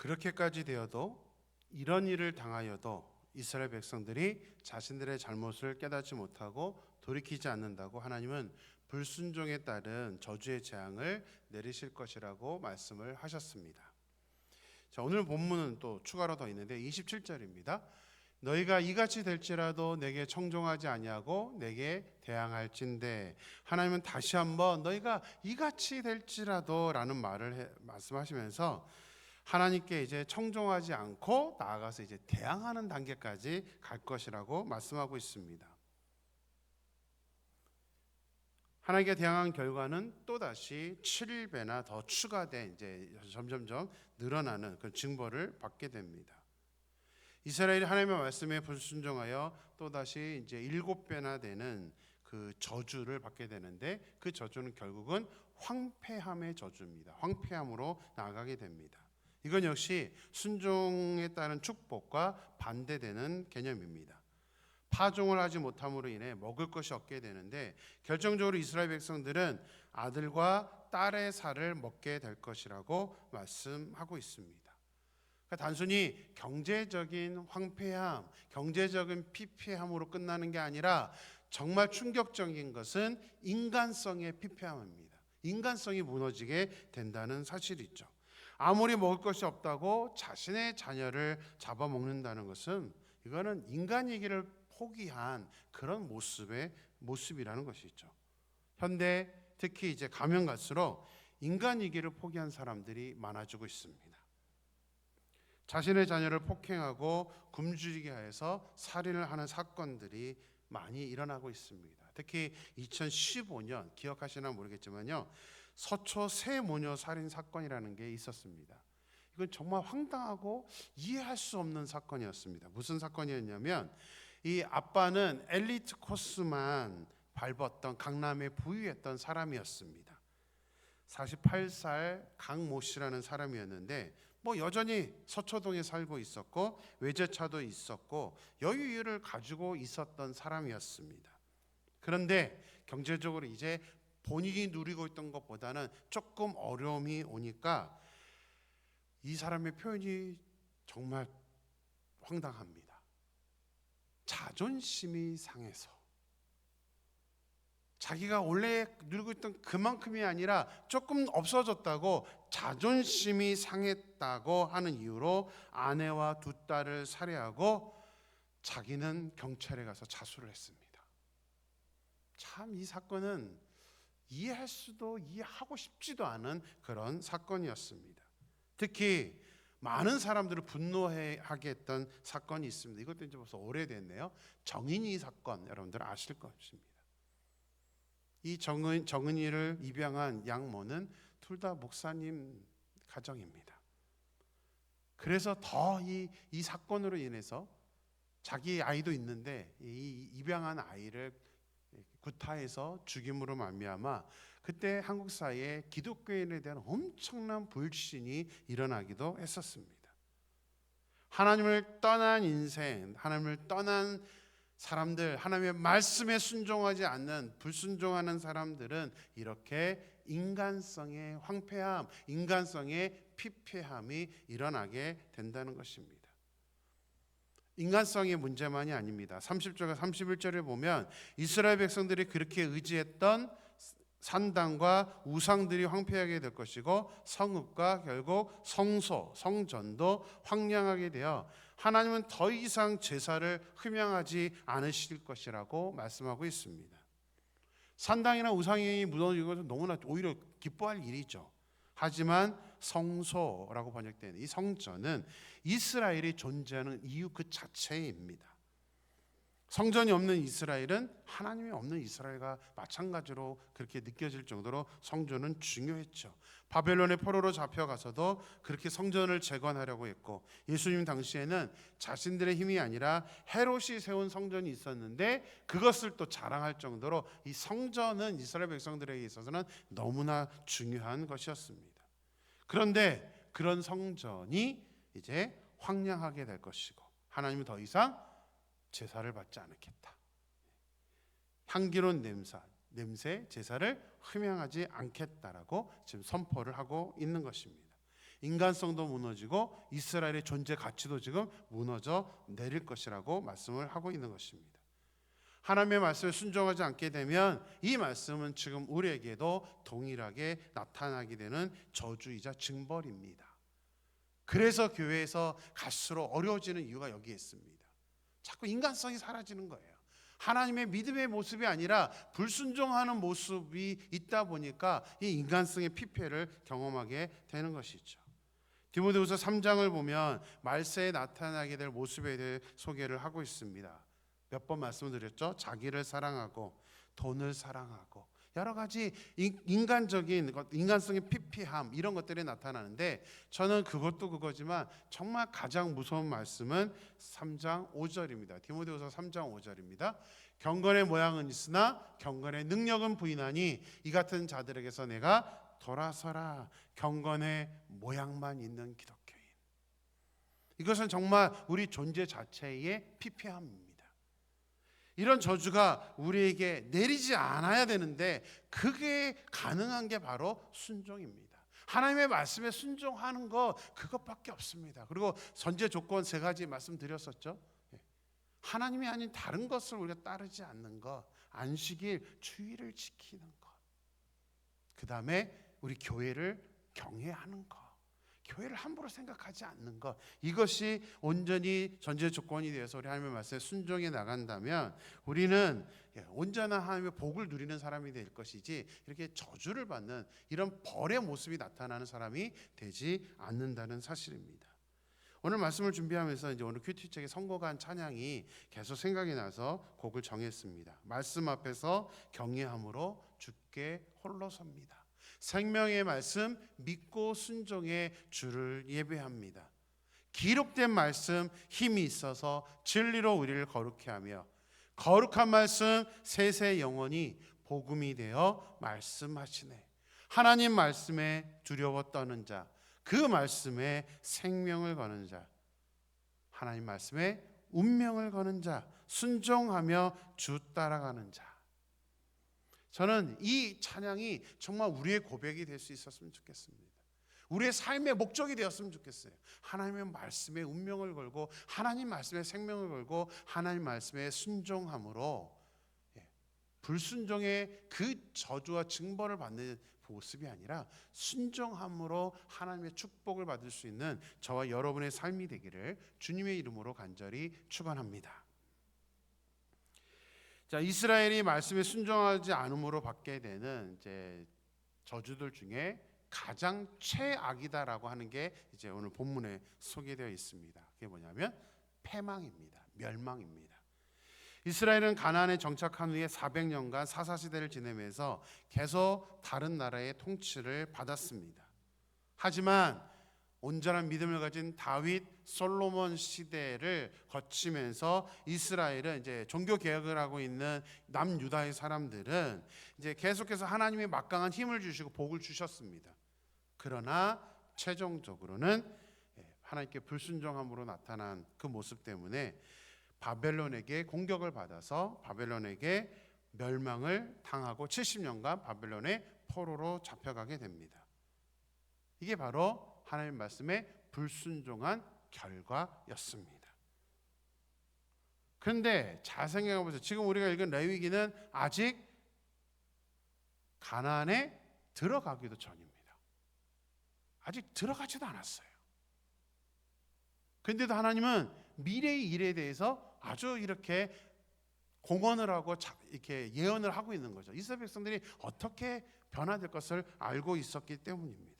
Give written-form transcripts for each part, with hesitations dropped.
그렇게까지 되어도 이런 일을 당하여도 이스라엘 백성들이 자신들의 잘못을 깨닫지 못하고 돌이키지 않는다고 하나님은 불순종에 따른 저주의 재앙을 내리실 것이라고 말씀을 하셨습니다. 자, 오늘 본문은 또 추가로 더 있는데 27절입니다. 너희가 이같이 될지라도 내게 청종하지 아니하고 내게 대항할진대. 하나님은 다시 한번 너희가 이같이 될지라도 라는 말을 말씀하시면서 하나님께 이제 청종하지 않고 나아가서 이제 대항하는 단계까지 갈 것이라고 말씀하고 있습니다. 하나님께 대항한 결과는 또다시 7배나 더 추가된 이제 점점점 늘어나는 그 징벌을 받게 됩니다. 이스라엘이 하나님의 말씀에 불순종하여 또다시 이제 7배나 되는 그 저주를 받게 되는데 그 저주는 결국은 황폐함의 저주입니다. 황폐함으로 나아가게 됩니다. 이건 역시 순종에 따른 축복과 반대되는 개념입니다. 파종을 하지 못함으로 인해 먹을 것이 없게 되는데 결정적으로 이스라엘 백성들은 아들과 딸의 살을 먹게 될 것이라고 말씀하고 있습니다. 그러니까 단순히 경제적인 황폐함, 경제적인 피폐함으로 끝나는 게 아니라 정말 충격적인 것은 인간성의 피폐함입니다. 인간성이 무너지게 된다는 사실이죠. 아무리 먹을 것이 없다고 자신의 자녀를 잡아먹는다는 것은 이거는 인간이기를 포기한 그런 모습이라는 것이죠. 현대 특히 이제 가면 갈수록 인간이기를 포기한 사람들이 많아지고 있습니다. 자신의 자녀를 폭행하고 굶주리게 해서 살인을 하는 사건들이 많이 일어나고 있습니다. 특히 2015년 기억하시나 모르겠지만요. 서초 새 모녀 살인 사건이라는 게 있었습니다. 이건 정말 황당하고 이해할 수 없는 사건이었습니다. 무슨 사건이었냐면 이 아빠는 엘리트 코스만 밟았던 강남에 부유했던 사람이었습니다. 48살 강모 씨라는 사람이었는데 여전히 서초동에 살고 있었고 외제차도 있었고 여유를 가지고 있었던 사람이었습니다. 그런데 경제적으로 이제 본인이 누리고 있던 것보다는 조금 어려움이 오니까 이 사람의 표현이 정말 황당합니다. 자존심이 상해서 자기가 원래 누리고 있던 그만큼이 아니라 조금 없어졌다고 자존심이 상했다고 하는 이유로 아내와 두 딸을 살해하고 자기는 경찰에 가서 자수를 했습니다. 참 이 사건은 이해할 수도 이해하고 싶지도 않은 그런 사건이었습니다. 특히 많은 사람들을 분노하게 했던 사건이 있습니다. 이것도 이제 벌써 오래됐네요. 정인이 사건 여러분들 아실 것입니다. 이 정은이를 입양한 양모는 둘 다 목사님 가정입니다. 그래서 더 이 사건으로 인해서 자기 아이도 있는데 이 입양한 아이를 구타해서 죽임으로 말미암아 그때 한국 사회에 기독교인에 대한 엄청난 불신이 일어나기도 했었습니다. 하나님을 떠난 인생, 하나님을 떠난 사람들, 하나님의 말씀에 순종하지 않는 불순종하는 사람들은 이렇게 인간성의 황폐함, 인간성의 피폐함이 일어나게 된다는 것입니다. 인간성의 문제만이 아닙니다. 30절과 31절에 보면 이스라엘 백성들이 그렇게 의지했던 산당과 우상들이 황폐하게 될 것이고 성읍과 결국 성소, 성전도 황량하게 되어 하나님은 더 이상 제사를 흠양하지 않으실 것이라고 말씀하고 있습니다. 산당이나 우상이 무너지는 것은 너무나 오히려 기뻐할 일이죠. 하지만 성소라고 번역된 이 성전은 이스라엘이 존재하는 이유 그 자체입니다. 성전이 없는 이스라엘은 하나님이 없는 이스라엘과 마찬가지로 그렇게 느껴질 정도로 성전은 중요했죠. 바벨론의 포로로 잡혀가서도 그렇게 성전을 재건하려고 했고 예수님 당시에는 자신들의 힘이 아니라 헤롯이 세운 성전이 있었는데 그것을 또 자랑할 정도로 이 성전은 이스라엘 백성들에게 있어서는 너무나 중요한 것이었습니다. 그런데 그런 성전이 이제 황량하게 될 것이고 하나님은 더 이상 제사를 받지 않겠다. 향기로운 냄새 제사를 흠양하지 않겠다라고 지금 선포를 하고 있는 것입니다. 인간성도 무너지고 이스라엘의 존재 가치도 지금 무너져 내릴 것이라고 말씀을 하고 있는 것입니다. 하나님의 말씀에 순종하지 않게 되면 이 말씀은 지금 우리에게도 동일하게 나타나게 되는 저주이자 징벌입니다. 그래서 교회에서 갈수록 어려워지는 이유가 여기에 있습니다. 자꾸 인간성이 사라지는 거예요. 하나님의 믿음의 모습이 아니라 불순종하는 모습이 있다 보니까 이 인간성의 피폐를 경험하게 되는 것이죠. 디모데후서 3장을 보면 말세에 나타나게 될 모습에 대해 소개를 하고 있습니다. 몇 번 말씀드렸죠. 자기를 사랑하고 돈을 사랑하고 여러 가지 인간적인 인간성의 피폐함 이런 것들이 나타나는데 저는 그것도 그거지만 정말 가장 무서운 말씀은 3장 5절입니다. 디모데후서 3장 5절입니다. 경건의 모양은 있으나 경건의 능력은 부인하니 이 같은 자들에게서 내가 돌아서라. 경건의 모양만 있는 기독교인. 이것은 정말 우리 존재 자체의 피폐함입니다. 이런 저주가 우리에게 내리지 않아야 되는데 그게 가능한 게 바로 순종입니다. 하나님의 말씀에 순종하는 거 그것밖에 없습니다. 그리고 전제 조건 3가지 말씀드렸었죠. 하나님이 아닌 다른 것을 우리가 따르지 않는 것, 안식일, 주일을 지키는 것, 그 다음에 우리 교회를 경외하는 것, 교회를 함부로 생각하지 않는 것, 이것이 온전히 전제 조건이 되어서 우리 하나님의 말씀에 순종해 나간다면 우리는 온전한 하나님의 복을 누리는 사람이 될 것이지 이렇게 저주를 받는 이런 벌의 모습이 나타나는 사람이 되지 않는다는 사실입니다. 오늘 말씀을 준비하면서 이제 오늘 큐티책의 선곡한 찬양이 계속 생각이 나서 곡을 정했습니다. 말씀 앞에서 경외함으로 주께 홀로 섭니다. 생명의 말씀 믿고 순종의 주를 예배합니다. 기록된 말씀 힘이 있어서 진리로 우리를 거룩해 하며 거룩한 말씀 세세 영원히 복음이 되어 말씀하시네. 하나님 말씀에 두려워 떠는 자, 그 말씀에 생명을 거는 자, 하나님 말씀에 운명을 거는 자, 순종하며 주 따라가는 자. 저는 이 찬양이 정말 우리의 고백이 될 수 있었으면 좋겠습니다. 우리의 삶의 목적이 되었으면 좋겠어요. 하나님의 말씀에 운명을 걸고 하나님 말씀에 생명을 걸고 하나님 말씀에 순종함으로 불순종의 그 저주와 징벌을 받는 모습이 아니라 순종함으로 하나님의 축복을 받을 수 있는 저와 여러분의 삶이 되기를 주님의 이름으로 간절히 축원합니다. 자, 이스라엘이 말씀에 순종하지 않음으로 받게 되는 이제 저주들 중에 가장 최악이다라고 하는 게 이제 오늘 본문에 소개되어 있습니다. 그게 뭐냐면 패망입니다. 멸망입니다. 이스라엘은 가나안에 정착한 후에 400년간 사사시대를 지내면서 계속 다른 나라의 통치를 받았습니다. 하지만 온전한 믿음을 가진 다윗, 솔로몬 시대를 거치면서 이스라엘은 이제 종교 개혁을 하고 있는 남유다의 사람들은 이제 계속해서 하나님의 막강한 힘을 주시고 복을 주셨습니다. 그러나 최종적으로는 하나님께 불순종함으로 나타난 그 모습 때문에 바벨론에게 공격을 받아서 바벨론에게 멸망을 당하고 70년간 바벨론의 포로로 잡혀가게 됩니다. 이게 바로 하나님 말씀에 불순종한 결과였습니다. 그런데 잘 생각해 보세요. 지금 우리가 읽은 레위기는 아직 가나안에 들어가기도 전입니다. 아직 들어가지도 않았어요. 그런데도 하나님은 미래의 일에 대해서 아주 이렇게 공언을 하고 이렇게 예언을 하고 있는 거죠. 이스라엘 백성들이 어떻게 변화될 것을 알고 있었기 때문입니다.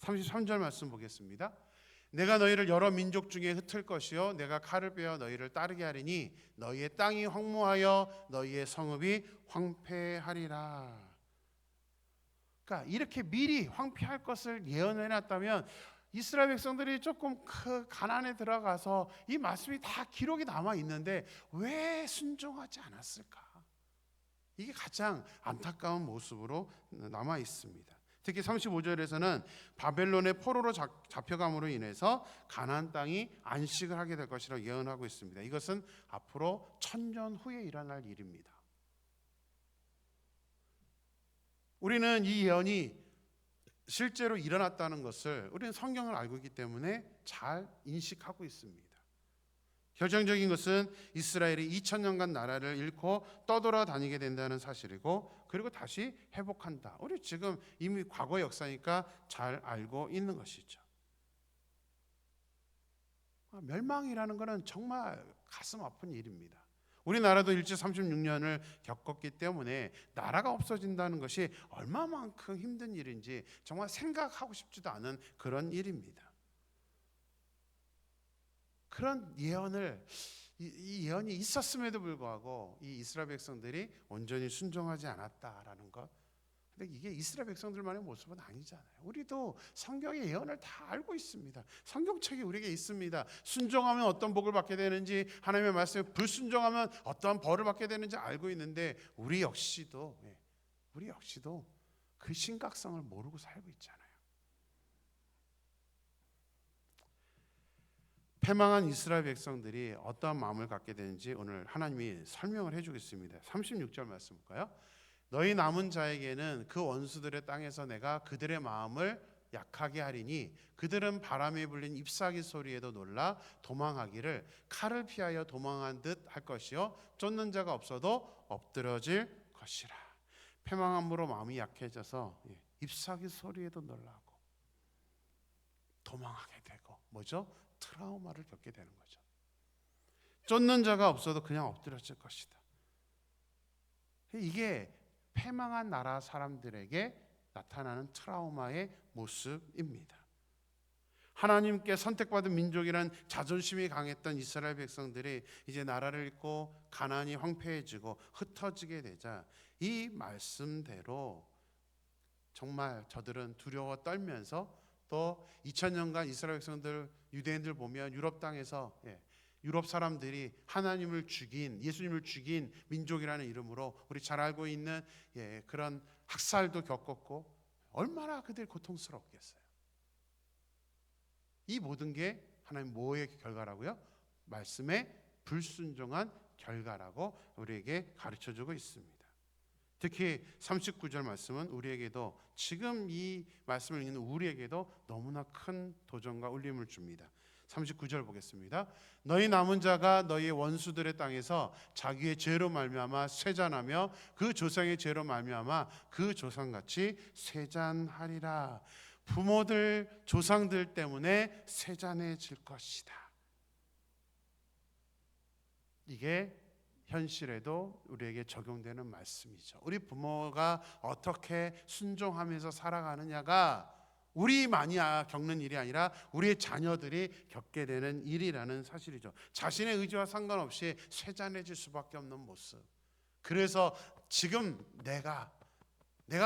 33절 말씀 보겠습니다. 내가 너희를 여러 민족 중에 흩을 것이요 내가 칼을 빼어 너희를 따르게 하리니 너희의 땅이 황무하여 너희의 성읍이 황폐하리라. 그러니까 이렇게 미리 황폐할 것을 예언해 놨다면 이스라엘 백성들이 조금 그 가나안에 들어가서 이 말씀이 다 기록이 남아 있는데 왜 순종하지 않았을까? 이게 가장 안타까운 모습으로 남아 있습니다. 특히 35절에서는 바벨론의 포로로 잡혀감으로 인해서 가나안 땅이 안식을 하게 될 것이라고 예언하고 있습니다. 이것은 앞으로 1000년 후에 일어날 일입니다. 우리는 이 예언이 실제로 일어났다는 것을 우리는 성경을 알고 있기 때문에 잘 인식하고 있습니다. 결정적인 것은 이스라엘이 2000년간 나라를 잃고 떠돌아다니게 된다는 사실이고, 그리고 다시 회복한다. 우리 지금 이미 과거 역사니까 잘 알고 있는 것이죠. 멸망이라는 것은 정말 가슴 아픈 일입니다. 우리나라도 일제 36년을 겪었기 때문에 나라가 없어진다는 것이 얼마만큼 힘든 일인지 정말 생각하고 싶지도 않은 그런 일입니다. 그런 예언을 이 예언이 있었음에도 불구하고 이 이스라엘 백성들이 온전히 순종하지 않았다라는 것. 근데 이게 이스라엘 백성들만의 모습은 아니잖아요. 우리도 성경의 예언을 다 알고 있습니다. 성경책이 우리에게 있습니다. 순종하면 어떤 복을 받게 되는지, 하나님의 말씀에 불순종하면 어떠한 벌을 받게 되는지 알고 있는데 우리 역시도 그 심각성을 모르고 살고 있잖아요. 패망한 이스라엘 백성들이 어떠한 마음을 갖게 되는지 오늘 하나님이 설명을 해주겠습니다. 36절 말씀 볼까요? 너희 남은 자에게는 그 원수들의 땅에서 내가 그들의 마음을 약하게 하리니 그들은 바람에 불린 잎사귀 소리에도 놀라 도망하기를 칼을 피하여 도망한 듯 할 것이요 쫓는 자가 없어도 엎드러질 것이라. 패망함으로 마음이 약해져서 잎사귀 소리에도 놀라고 도망하게 되고, 뭐죠? 트라우마를 겪게 되는 거죠. 쫓는 자가 없어도 그냥 엎드려질 것이다. 이게 패망한 나라 사람들에게 나타나는 트라우마의 모습입니다. 하나님께 선택받은 민족이란 자존심이 강했던 이스라엘 백성들이 이제 나라를 잃고 가나안이 황폐해지고 흩어지게 되자 이 말씀대로 정말 저들은 두려워 떨면서, 또 2000년간 이스라엘 백성들, 유대인들 보면 유럽 땅에서 유럽 사람들이 하나님을 죽인, 예수님을 죽인 민족이라는 이름으로 우리 잘 알고 있는 그런 학살도 겪었고, 얼마나 그들이 고통스럽겠어요. 이 모든 게 하나님 뭐의 결과라고요? 말씀에 불순종한 결과라고 우리에게 가르쳐주고 있습니다. 특히 39절 말씀은 우리에게도, 지금 이 말씀을 읽는 우리에게도 너무나 큰 도전과 울림을 줍니다. 39절 보겠습니다. 너희 남은 자가 너희 원수들의 땅에서 자기의 죄로 말미암아 쇠잔하며 그 조상의 죄로 말미암아 그 조상같이 쇠잔하리라. 부모들, 조상들 때문에 쇠잔해질 것이다. 이게 현실에도 우리에게 적용되는 말씀이죠. 우리 부모가 어떻게 순종하면서 살아가느냐가 우리만이 겪는 일이 아니라 우리의 자녀들이 겪게 되는 일이라는 사실이죠. 자신의 의지와 상관없이 쇠잔해질 수밖에 없는 모습. 그래서 지금 내가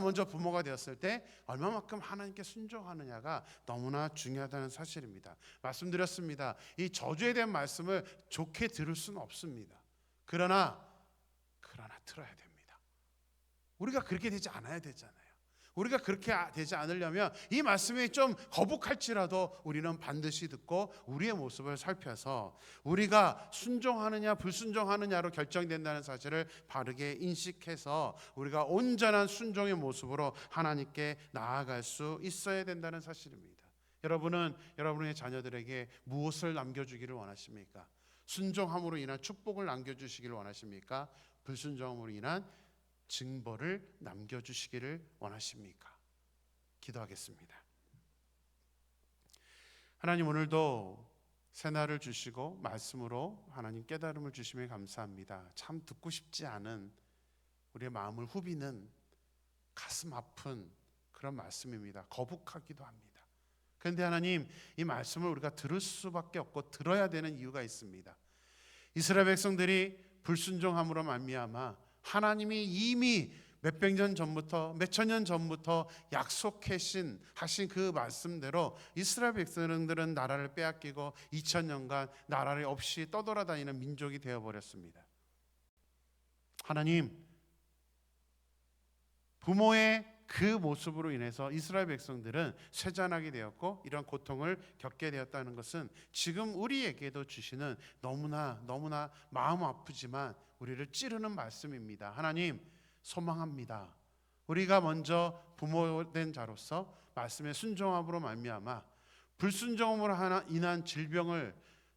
먼저 부모가 되었을 때 얼마만큼 하나님께 순종하느냐가 너무나 중요하다는 사실입니다. 말씀드렸습니다. 이 저주에 대한 말씀을 좋게 들을 수는 없습니다. 그러나 들어야 됩니다. 우리가 그렇게 되지 않아야 되잖아요. 우리가 그렇게 되지 않으려면 이 말씀이 좀 거북할지라도 우리는 반드시 듣고 우리의 모습을 살펴서 우리가 순종하느냐 불순종하느냐로 결정된다는 사실을 바르게 인식해서 우리가 온전한 순종의 모습으로 하나님께 나아갈 수 있어야 된다는 사실입니다. 여러분은 여러분의 자녀들에게 무엇을 남겨주기를 원하십니까? 순종함으로 인한 축복을 남겨주시기를 원하십니까? 불순종함으로 인한 징벌을 남겨주시기를 원하십니까? 기도하겠습니다. 하나님, 오늘도 새날을 주시고 말씀으로 하나님 깨달음을 주심에 감사합니다. 참 듣고 싶지 않은 우리의 마음을 후비는 가슴 아픈 그런 말씀입니다. 거북하기도 합니다. 그런데 하나님, 이 말씀을 우리가 들을 수밖에 없고 들어야 되는 이유가 있습니다. 이스라엘 백성들이 불순종함으로 말미암아 하나님이 이미 몇백 년 전부터, 몇천 년 전부터 약속하신 그 말씀대로 이스라엘 백성들은 나라를 빼앗기고 2000년간 나라를 없이 떠돌아다니는 민족이 되어버렸습니다. 하나님, 부모의 그 모습으로 인해서 이스라엘 백성들은 쇠잔하게 되었고 이런 고통을 겪게 되었다는 것은 지금 우리에게도 주시는 너무나 마음 아프지만 우리를 찌르는 말씀입니다. 하나님, 소망합니다. 우리가 먼저 부모된 자로서 말씀에 순종함으로 말미암아 불순종으로 인한 질병을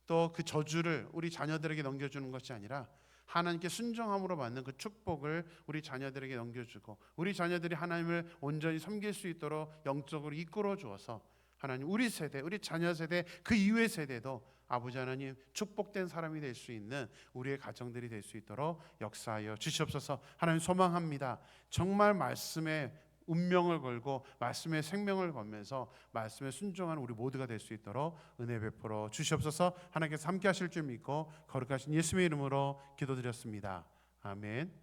또 그 저주를 우리 자녀들에게 넘겨주는 것이 아니라 하나님께 순종함으로 받는 그 축복을 우리 자녀들에게 넘겨주고 우리 자녀들이 하나님을 온전히 섬길 수 있도록 영적으로 이끌어 주어서 하나님 우리 세대, 우리 자녀 세대, 그 이후의 세대도 아버지 하나님 축복된 사람이 될 수 있는 우리의 가정들이 될 수 있도록 역사하여 주시옵소서. 하나님 소망합니다. 정말 말씀에 운명을 걸고 말씀의 생명을 걸면서 말씀에 순종하는 우리 모두가 될 수 있도록 은혜 베풀어 주시옵소서. 하나님께서 함께 하실 줄 믿고 거룩하신 예수님의 이름으로 기도드렸습니다. 아멘.